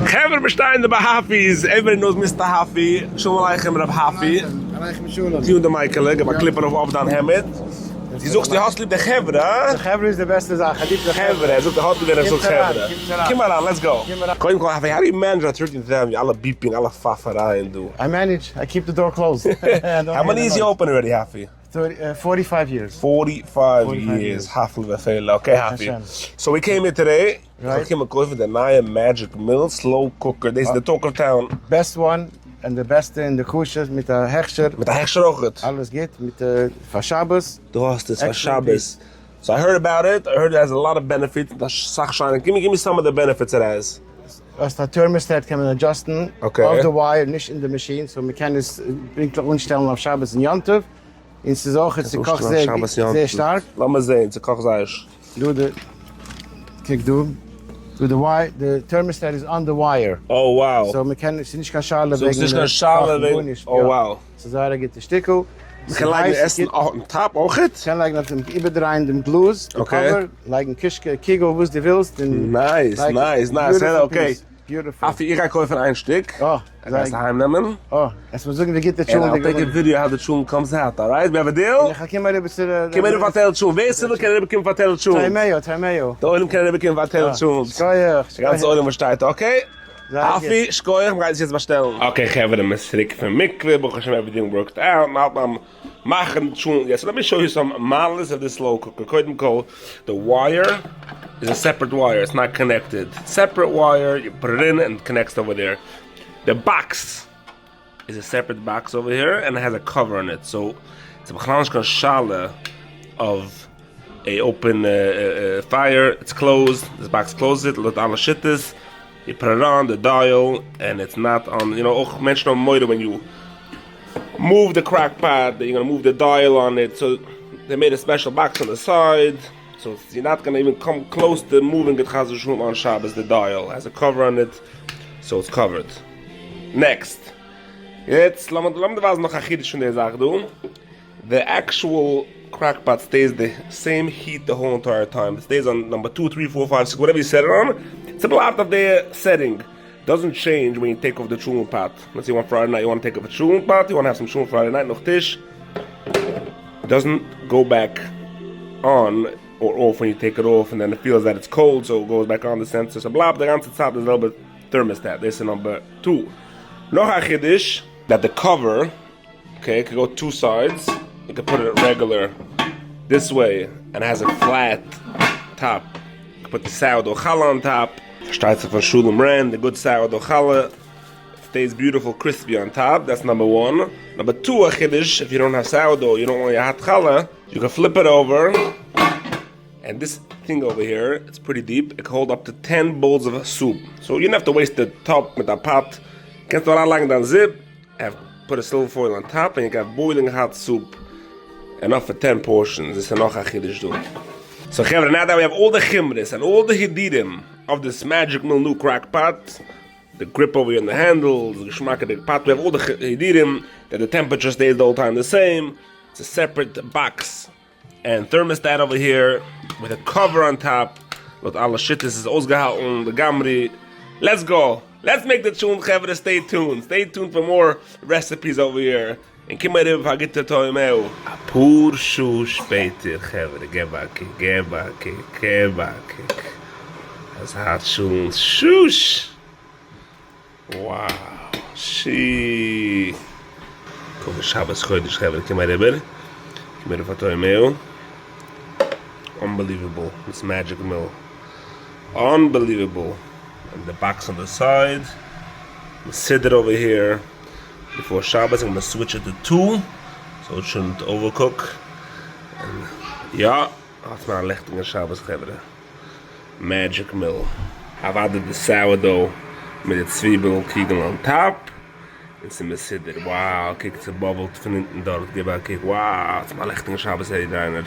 Chaver bestehen the Bahafis. Everybody knows Mr. Hafi. Shalom Aleichem Rav Hafi. Aleichem Shalom. You the Michael, give a clipper of Dan Hamed. Die sucht die Haslieb de Chaver, De Chaver is de beste zaak. Hij liep de Chaver, hij zoekt de Haslieb en hij zoekt Chaver. Kom maar aan, let's go. Kom maar aan, how do you manage at 13 times? You alle beeping, alle fafferaien do. I manage. I keep the door closed. How many is you open already, Hafi? 45 years. 45 years. Hafi vefeila. Okay, Hafi. So we came here today. Right. We came across with the Naya Magic Mill slow cooker. This is the talk of town. Best one. En de beste in de koosjes met de hechscher. Met de hechscher ook het. Alles geht. Met de van Shabbos. Du hast es for Shabbos. So I heard about it. I heard it has a lot of benefits. Give me some of the benefits it has. Als de thermostat kan men adjusten. Okay. Auf the wire, nicht in the machine. So man kann es umstellen auf Shabbos und Yom-Tov. In ze zorgen, ze kocht zeer sterk. Laat me zien, ze kocht zeer. Kijk, the wire, the thermostat is on the wire. Oh wow. So man kann es nicht kan schalen wegen. So es nicht schalen wegen. Oh wow. So daar geht de stickel. Man kann like essen auf dem Tab auch it. Kann like auf dem überdrehen dem Glues. Okay. Like ein Kegel, was du willst. Nice. Okay. Beautiful. After ich kaufe ein Stück. Oh. I got to heimnehmen. Oh. As we sagen, we get the tune. And I'll take a video how the tune comes out, alright? We have a deal? Ich kann mal ein bisschen... Kim er vertel tune. Wer ist denn, kann er bekommen vertel tune? Taimeo. Da oben kann er bekommen vertel tune. Schkoyer. Ganz oben versteht, okay? Hafi, Schkoyer, ich muss jetzt bestellen. Okay, ich habe den Mesrik für Mikve, but everything worked out. Now I'm machen tune. Yes, let me show you some models of this slow cooker. The wire is a separate wire. It's not connected. Separate wire, you put it in and it connects over there. The box is a separate box over here and it has a cover on it. So it's a bachanashkan shale of a open fire. It's closed. This box closes it. Let all the shit is. You put it on the dial and it's not on. You know, mention on moida when you move the crack pad. You're gonna move the dial on it. So they made a special box on the side. So you're not gonna even come close to moving it on Shabbos. The dial has a cover on it, so it's covered. Next, jetzt lass mir was noch yiddish von der Sache do. The actual crackpot stays the same heat the whole entire time. It stays on number 2, 3, 4, 5, 6, whatever you set it on. It's a part of the setting. Doesn't change when you take off the chulun pot. Let's say you want Friday night, you want to take off a chulun pot, you want to have some chulun Friday night, noch tish. It doesn't go back on or off when you take it off, and then it feels that it's cold, so it goes back on the sensor. So blah, the ganze Zeit is a little bit thermostat. This is number 2. Noch a yiddish that the cover, okay, it could go 2 sides. You could put it regular this way, and it has a flat top. You could put the sourdough challah on top. Starts from Shulam Ren, the good sourdough challah. Stays beautiful, crispy on top. That's number 1. Number 2, a yiddish, if you don't have sourdough, you don't want your hot challah, you can flip it over. And this thing over here, it's pretty deep. It can hold up to 10 bowls of soup. So you don't have to waste the top with the pot. You can throw it like that zip, have put a silver foil on top, and you got boiling hot soup. Enough for 10 portions. This is enough achidish do. So now that we have all the chimris and all the hididim of this magic mill new crack pot, the grip over here in the handles, the geschmack of the pot, we have all the hididim, that the temperature stays the whole time the same. It's a separate box. And thermostat over here with a cover on top. With all the shit, this is ausgehalten, the gamri. Let's go. Let's make the tune, Chevra. Stay tuned. Stay tuned for more recipes over here. And come here if I get to tell you, a poor shoe später, Chevra. Get back. That's hot shoes. Shoosh. Wow. She. Come Shabbos Chodesh, Chevra. Come here if I tell you, unbelievable, this magic mill. Unbelievable. And the box on the side. I'm sit it over here. Before Shabbos, I'm gonna switch it to 2, so it shouldn't overcook. And yeah, that's my lechting of Shabbos Chevra. Magic mill. I've added the sourdough with the zwiebel kegel on top. It's in the city. Wow, kijk, it's a bubble van hinten dort. Wow, it's my lechting of Shabbos Chevra.